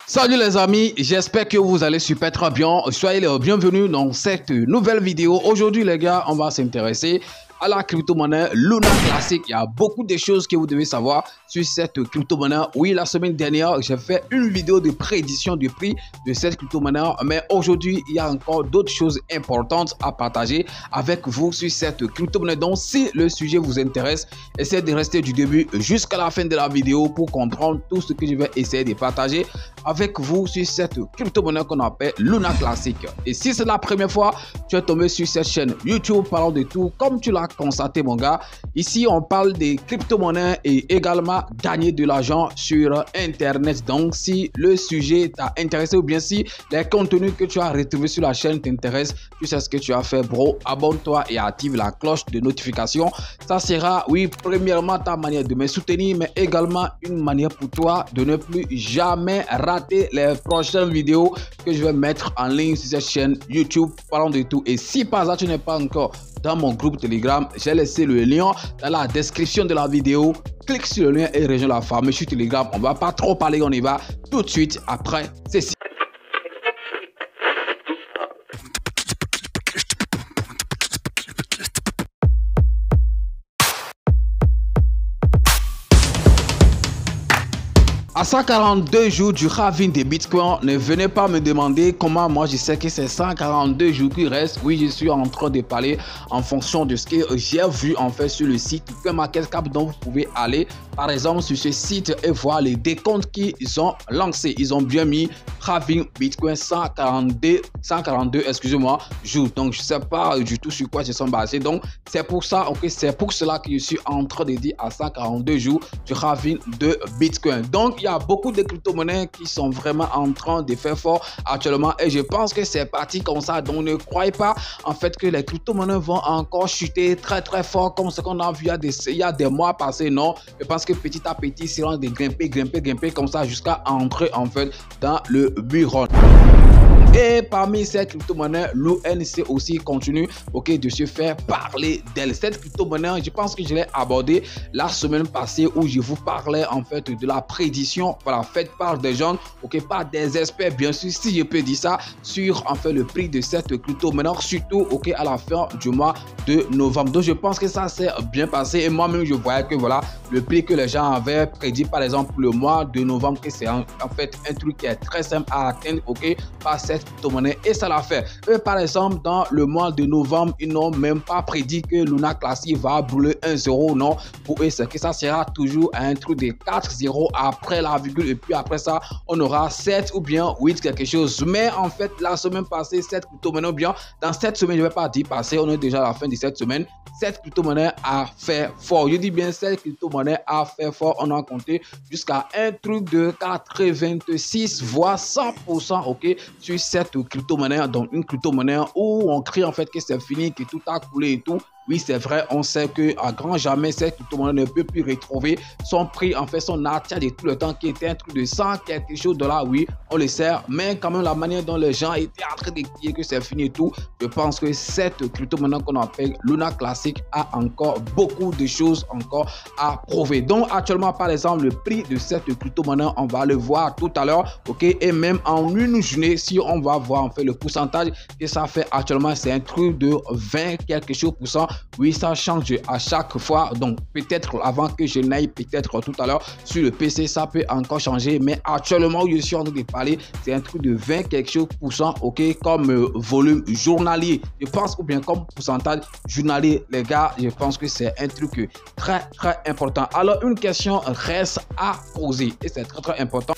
Salut les amis, j'espère que vous allez super très bien. Soyez les bienvenus dans cette nouvelle vidéo. Aujourd'hui les gars, on va s'intéresser à la crypto-monnaie Luna Classic. Il y a beaucoup de choses que vous devez savoir sur cette crypto-monnaie. Oui, la semaine dernière, j'ai fait une vidéo de prédiction du prix de cette crypto-monnaie. Mais aujourd'hui, il y a encore d'autres choses importantes à partager avec vous sur cette crypto-monnaie. Donc, si le sujet vous intéresse, essayez de rester du début jusqu'à la fin de la vidéo pour comprendre tout ce que je vais essayer de partager avec vous sur cette crypto-monnaie qu'on appelle Luna Classic. Et si c'est la première fois que tu es tombé sur cette chaîne YouTube parlant de tout, comme tu l'as constaté mon gars, ici on parle des crypto-monnaies et également gagner de l'argent sur internet. Donc si le sujet t'a intéressé ou bien si les contenus que tu as retrouvés sur la chaîne t'intéressent, tu sais ce que tu as fait bro, abonne-toi et active la cloche de notification. Ça sera oui premièrement ta manière de me soutenir, mais également une manière pour toi de ne plus jamais rater les prochaines vidéos que je vais mettre en ligne sur cette chaîne YouTube parlant de tout. Et si par hasard tu n'es pas encore dans mon groupe Telegram, j'ai laissé le lien dans la description de la vidéo. Clique sur le lien et rejoins la famille sur Telegram. On va pas trop parler, on y va tout de suite après ceci. À 142 jours du halving des bitcoins, ne venez pas me demander comment moi je sais que c'est 142 jours qui restent. Oui, je suis en train de parler en fonction de ce que j'ai vu en fait sur le site CoinMarketCap, dont vous pouvez aller par exemple sur ce site et voir les décomptes qu'ils ont lancés. Ils ont bien mis halving bitcoin 142 excusez-moi jours. Donc je sais pas du tout sur quoi ils sont basés. Donc c'est pour ça, ok, c'est pour cela que je suis en train de dire à 142 jours du halving de bitcoin. Donc il y a beaucoup de crypto-monnaies qui sont vraiment en train de faire fort actuellement et je pense que c'est parti comme ça. Donc ne croyez pas en fait que les crypto-monnaies vont encore chuter très fort comme ce qu'on a vu il y a des mois passés. Non, je pense que petit à petit c'est de grimper comme ça jusqu'à entrer en fait dans le bull. Et parmi ces crypto-monnaies, l'UNC aussi continue de se faire parler d'elle. Cette crypto-monnaie, je pense que je l'ai abordé la semaine passée où je vous parlais en fait de la prédiction faite par des gens, par des experts bien sûr, si je peux dire ça, sur en fait le prix de cette crypto-monnaie, surtout à la fin du mois de novembre. Donc je pense que ça s'est bien passé et moi-même je voyais que voilà le prix que les gens avaient prédit par exemple le mois de novembre, que c'est en fait un truc qui est très simple à atteindre par cette crypto-monnaie et ça l'a fait. Eux, par exemple, dans le mois de novembre, ils n'ont même pas prédit que Luna Classic va brûler 1-0. Non, pour eux, c'est que ça sera toujours un truc de 4-0 après la virgule et puis après ça, on aura 7 ou bien 8 quelque chose. Mais en fait, la semaine passée, cette crypto-monnaie, ou bien dans cette semaine, je ne vais pas dire passé, on est déjà à la fin de cette semaine, cette crypto-monnaie a fait fort. Je dis bien, cette crypto-monnaie a fait fort. On a compté jusqu'à un truc de 86 voire 100% sur cette crypto-monnaie, donc une crypto-monnaie où on crie en fait que c'est fini, que tout a coulé et tout. Oui, c'est vrai, on sait que à grand jamais cette crypto-monnaie ne peut plus retrouver son prix, en fait son achat de tout le temps qui était un truc de 100 quelque chose $. Oui, on le sait, mais quand même la manière dont les gens étaient en train de dire que c'est fini et tout, je pense que cette crypto-monnaie qu'on appelle Luna Classic a encore beaucoup de choses encore à prouver. Donc actuellement par exemple le prix de cette crypto-monnaie, on va le voir tout à l'heure, et même en une journée, si on va voir en fait le pourcentage que ça fait actuellement, c'est un truc de 20 quelque chose %. Oui, ça change à chaque fois. Donc, peut-être avant que je n'aille peut-être tout à l'heure sur le PC, ça peut encore changer. Mais actuellement, où je suis en train de parler, c'est un truc de 20 quelque chose %, comme volume journalier. Je pense, ou bien comme pourcentage journalier, les gars, je pense que c'est un truc très important. Alors, une question reste à poser et c'est très important.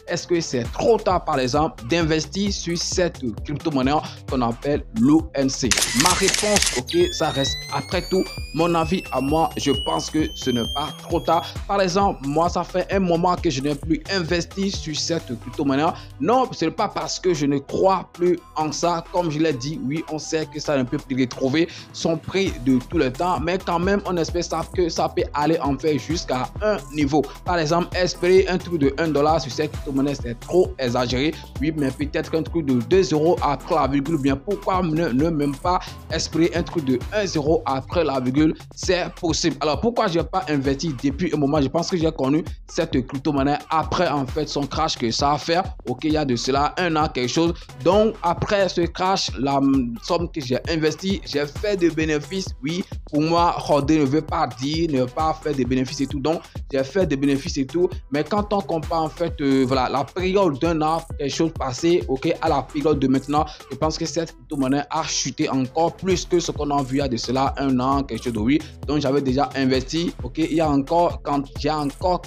Est-ce que c'est trop tard, par exemple, d'investir sur cette crypto-monnaie qu'on appelle l'UNC? Ma réponse, ça reste après tout mon avis à moi. Je pense que ce n'est pas trop tard. Par exemple, moi, ça fait un moment que je n'ai plus investi sur cette crypto-monnaie. Non, ce n'est pas parce que je ne crois plus en ça. Comme je l'ai dit, oui, on sait que ça ne peut plus retrouver son prix de tout le temps. Mais quand même, on espère que ça peut aller en fait jusqu'à un niveau. Par exemple, espérer un truc de $1 sur cette crypto-monnaie crypto-monnaie c'est trop exagéré. Oui, mais peut-être un truc de 2 euros après la virgule, bien pourquoi ne même pas espérer un truc de 1 euro après la virgule, c'est possible. Alors pourquoi j'ai pas investi depuis un moment? Je pense que j'ai connu cette crypto-monnaie après en fait son crash que ça a fait. Ok, il y a de cela un an quelque chose. Donc après ce crash, la somme que j'ai investi, j'ai fait des bénéfices. Oui, pour moi, hoarder ne veut pas dire ne pas faire des bénéfices et tout. Donc j'ai fait des bénéfices et tout. Mais quand on compare en fait voilà, la période d'un an, quelque chose passé, ok, à la période de maintenant, je pense que cette crypto-monnaie a chuté encore plus que ce qu'on a vu il y a de cela un an, quelque chose de oui. Donc j'avais déjà investi, ok, il y a encore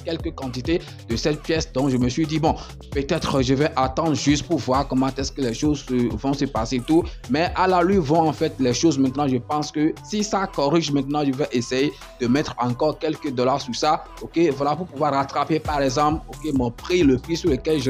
quelques quantités de cette pièce. Donc je me suis dit bon, peut-être je vais attendre juste pour voir comment est-ce que les choses vont se passer et tout. Mais à la lueur vont en fait les choses maintenant. Je pense que si ça corrige maintenant, je vais essayer de mettre encore quelques dollars sur ça, ok, voilà, pour pouvoir rattraper par exemple, ok, mon prix, le prix sur lequel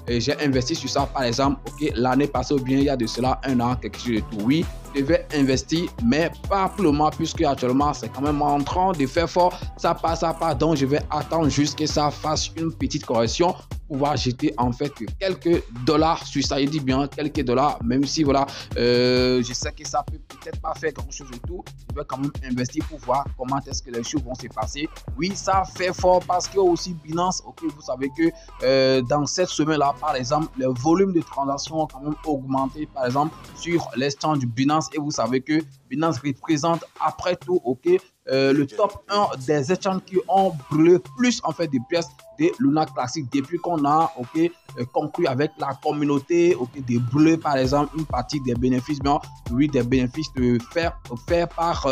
j'ai investi sur ça par exemple, ok, l'année passée ou bien il y a de cela un an, quelque chose de tout. Oui, je vais investir, mais pas pour le moment, puisque actuellement c'est quand même en train de faire fort, ça passe. Donc je vais attendre juste que ça fasse une petite correction pour pouvoir jeter en fait quelques dollars sur ça. Il dit bien quelques dollars, même si voilà, je sais que ça peut peut-être pas faire grand chose du tout. Je vais quand même investir pour voir comment est-ce que les choses vont se passer. Oui, ça fait fort parce que aussi Binance, ok, vous savez que dans cette semaine-là, par exemple, le volume de transactions ont quand même augmenté, par exemple, sur l'exchange du Binance. Et vous savez que Binance représente après tout, ok, le top 1 des échanges qui ont brûlé plus en fait de pièces de Luna Classic depuis qu'on a, ok, conclu avec la communauté, ok, de brûler par exemple une partie des bénéfices, bien oui, des bénéfices de faire par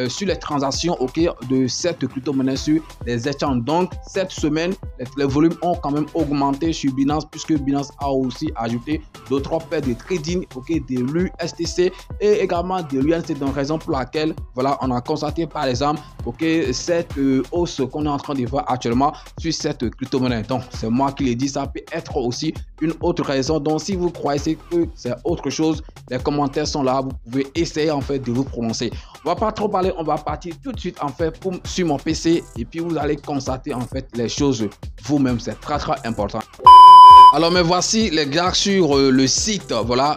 sur les transactions, ok, de cette crypto-monnaie sur les échanges. Donc cette semaine, les volumes ont quand même augmenté sur Binance, puisque Binance a aussi ajouté d'autres paires de trading, ok, de l'USTC et également de l'UNC. Donc raison pour laquelle voilà, on a constaté par exemple, ok, cette hausse qu'on est en train de voir actuellement sur cette crypto-monnaie. Donc c'est moi qui l'ai dit, ça peut être aussi une autre raison. Donc si vous croyez que c'est autre chose, les commentaires sont là, vous pouvez essayer en fait de vous prononcer. On va pas trop parler, on va partir tout de suite en fait sur mon PC et puis vous allez constater en fait les choses vous-même. C'est très important. Alors me voici les gars sur le site, voilà,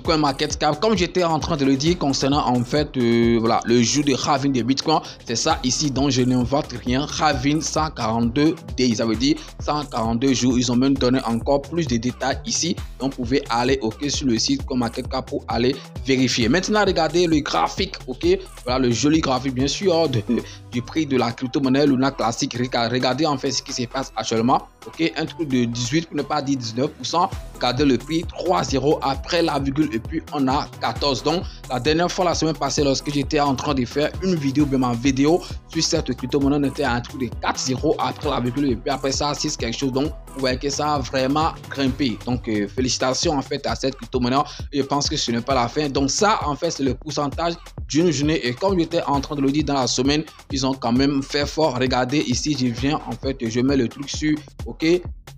CoinMarketCap. Comme j'étais en train de le dire concernant en fait voilà, le jour de halving de Bitcoin, c'est ça ici, donc je n'invente rien. Halving 142 days, ça veut dire 142 jours. Ils ont même donné encore plus de détails ici, donc vous pouvez aller ok sur le site CoinMarketCap pour aller vérifier. Maintenant regardez le graphique, ok, voilà le joli graphique bien sûr du prix de la crypto-monnaie Luna Classic. Regardez en fait ce qui se passe actuellement, ok, un truc de 18 pour ne pas dire 19%. Regardez le prix 3,0 après la virgule et puis on a 14. Donc la dernière fois la semaine passée lorsque j'étais en train de faire une vidéo, bien ma vidéo sur cette crypto-monnaie, on était à un truc de 4,0 après la virgule et puis après ça 6 quelque chose. Donc vous voyez que ça a vraiment grimpé. Donc félicitations en fait à cette crypto-monnaie. Je pense que ce n'est pas la fin. Donc ça en fait c'est le pourcentage d'une journée et comme j'étais en train de le dire dans la semaine, ils ont quand même fait fort. Regardez ici, je viens en fait, je mets le truc sur ok,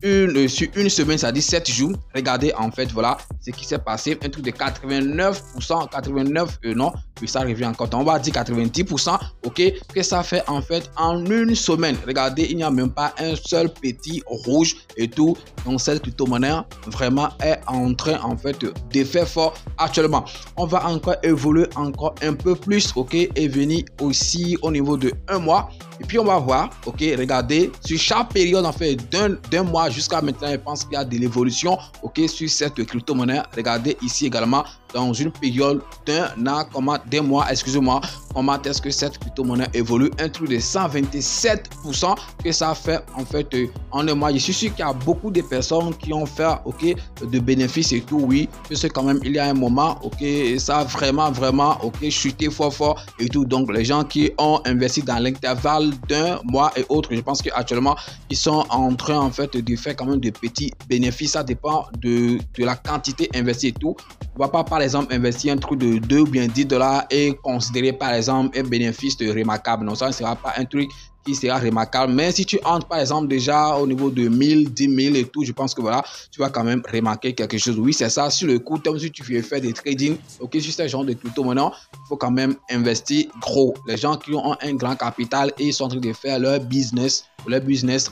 sur une semaine, ça dit 7 jours. Regardez en fait voilà ce qui s'est passé, un truc de 89%, 89 non, puis ça revient encore, on va dire 90%, ok, que ça fait en fait en une semaine. Regardez, il n'y a même pas un seul petit rouge et tout. Donc cette crypto-monnaie vraiment est en train en fait de faire fort actuellement. On va encore évoluer encore un peu plus, ok, et venir aussi au niveau de un mois. Et puis on va voir, ok, regardez, sur chaque période en fait d'un mois jusqu'à maintenant, je pense qu'il y a de l'évolution, ok, sur cette crypto-monnaie. Regardez ici également, dans une période d'un an, d'un mois, excusez-moi, comment est-ce que cette crypto-monnaie évolue, un truc de 127% que ça fait en fait en un mois. Je suis sûr qu'il y a beaucoup de personnes qui ont fait, ok, de bénéfices et tout, oui, parce que quand même, il y a un moment, ok, ça a vraiment, ok, chuté fort et tout. Donc, les gens qui ont investi dans l'intervalle d'un mois et autres, je pense qu'actuellement, ils sont en train, en fait, de faire quand même de petits bénéfices. Ça dépend de la quantité investie et tout. On va pas, par exemple, investir un truc de 2 ou bien $10 et considérer, par exemple, un bénéfice remarquable. Non, ça ne sera pas un truc qui sera remarquable. Mais si tu entres par exemple déjà au niveau de 1000, 10 000 et tout, je pense que voilà, tu vas quand même remarquer quelque chose. Oui, c'est ça. Sur le coup, comme si tu veux faire des trading, ok, sur ce genre de crypto maintenant, il faut quand même investir gros. Les gens qui ont un grand capital et ils sont en train de faire leur business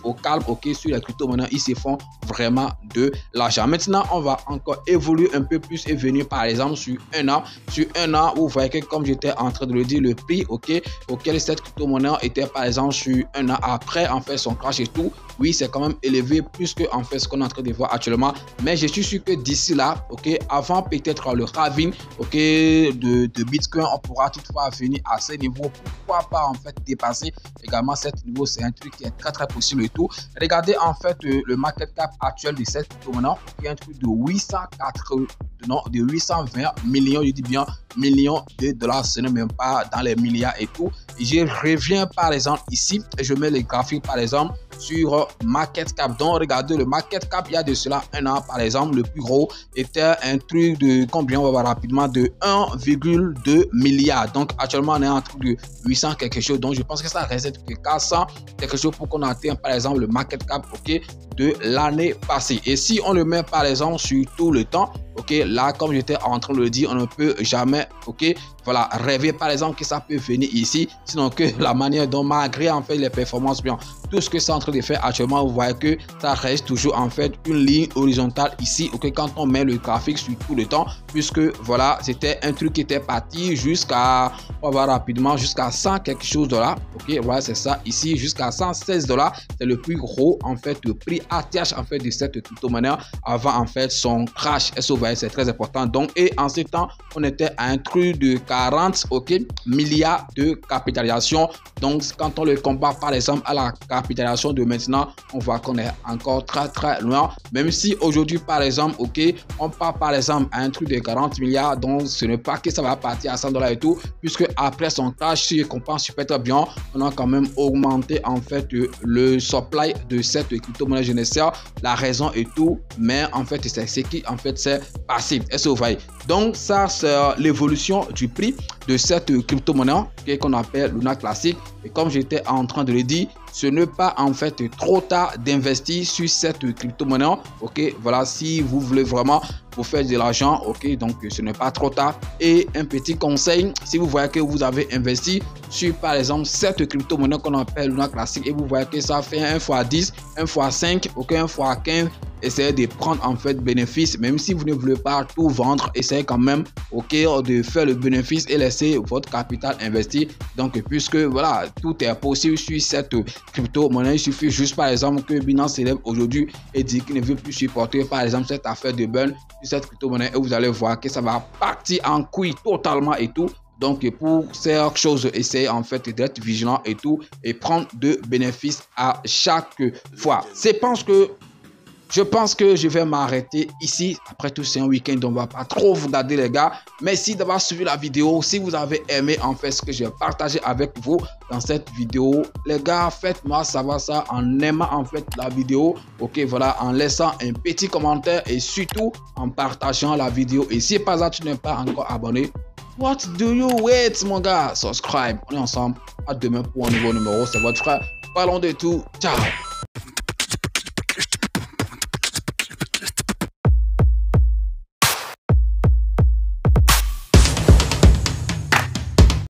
au calme, ok, sur les crypto maintenant, ils se font vraiment de l'argent. Maintenant, on va encore évoluer un peu plus et venir par exemple sur un an. Sur un an, vous voyez que comme j'étais en train de le dire, le prix, ok, auquel cette crypto-monnaie était par exemple sur un an après en fait son crash et tout, oui, c'est quand même élevé plus que en fait ce qu'on est en train de voir actuellement. Mais je suis sûr que d'ici là, ok, avant peut-être le halving, ok, de Bitcoin, on pourra toutefois venir à ce niveau. Pourquoi pas en fait dépasser également cet niveau? C'est un truc qui est très possible et tout. Regardez en fait le market cap actuel de cette crypto-monnaie, qui est un truc de 820 millions, je dis bien millions de dollars, ce n'est même pas dans les milliards et tout. Et je reviens par exemple ici et je mets les graphiques par exemple sur market cap. Donc regardez le market cap il y a de cela un an par exemple, le plus gros était un truc de combien, on va voir rapidement, de 1,2 milliard. Donc actuellement on est en truc de 800 quelque chose, donc je pense que ça reste que 400 quelque chose pour qu'on atteigne par exemple le market cap, ok, de l'année passée. Et si on le met par exemple sur tout le temps, ok, là comme j'étais en train de le dire, on ne peut jamais, ok, voilà, rêver par exemple que ça peut venir ici, sinon que la manière dont malgré en fait les performances bien, tout ce que c'est en train de faire actuellement, vous voyez que ça reste toujours en fait une ligne horizontale ici, ok, quand on met le graphique sur tout le temps, puisque voilà, c'était un truc qui était parti jusqu'à, on va voir rapidement, jusqu'à 100 quelque chose dollars, ok, voilà, c'est ça ici, jusqu'à 116 dollars, c'est le plus gros en fait le prix ATH en fait de cette crypto-monnaie avant en fait son crash. Et vous voyez, c'est très important. Donc, et en ce temps, on était à un truc de 40, ok, milliards de capitalisation. Donc, quand on le compare par exemple à la capitalisation de maintenant, on voit qu'on est encore très loin. Même si aujourd'hui, par exemple, ok, on part par exemple à un truc de 40 milliards, donc ce n'est pas que ça va partir à 100 dollars et tout, puisque après son crash, si je comprends super bien, on a quand même augmenté en fait le supply de cette crypto-monnaie générale, la raison et tout, mais en fait, c'est ce qui en fait c'est passé. Est-ce que vous voyez? Donc, ça, c'est l'évolution du prix de cette crypto-monnaie qu'on appelle Luna Classic. Et comme j'étais en train de le dire, ce n'est pas en fait trop tard d'investir sur cette crypto-monnaie. Ok, voilà, si vous voulez vraiment vous faire de l'argent, ok, donc ce n'est pas trop tard. Et un petit conseil, si vous voyez que vous avez investi sur par exemple cette crypto-monnaie qu'on appelle Luna Classic et vous voyez que ça fait 1 x 10, 1 x 5, ok, 1 x 15, essayez de prendre en fait bénéfice, même si vous ne voulez pas tout vendre, essayez quand même, ok, de faire le bénéfice et laisser votre capital investi. Donc, puisque voilà, tout est possible sur cette crypto-monnaie, il suffit juste par exemple que Binance s'élève aujourd'hui et dit qu'il ne veut plus supporter par exemple cette affaire de burn sur cette crypto-monnaie et vous allez voir que ça va partir en couille totalement et tout. Donc, pour ces choses, essayez en fait d'être vigilant et tout et prendre de bénéfices à chaque fois. Je pense que je vais m'arrêter ici. Après tout, c'est un week-end, on ne va pas trop vous garder les gars. Merci d'avoir suivi la vidéo. Si vous avez aimé en fait ce que j'ai partagé avec vous dans cette vidéo, les gars, faites-moi savoir ça en aimant en fait la vidéo. Ok, voilà, en laissant un petit commentaire et surtout en partageant la vidéo. Et si par hasard tu n'es pas encore abonné, what do you wait mon gars? Subscribe. On est ensemble. À demain pour un nouveau numéro. C'est votre frère. Parlons de tout. Ciao.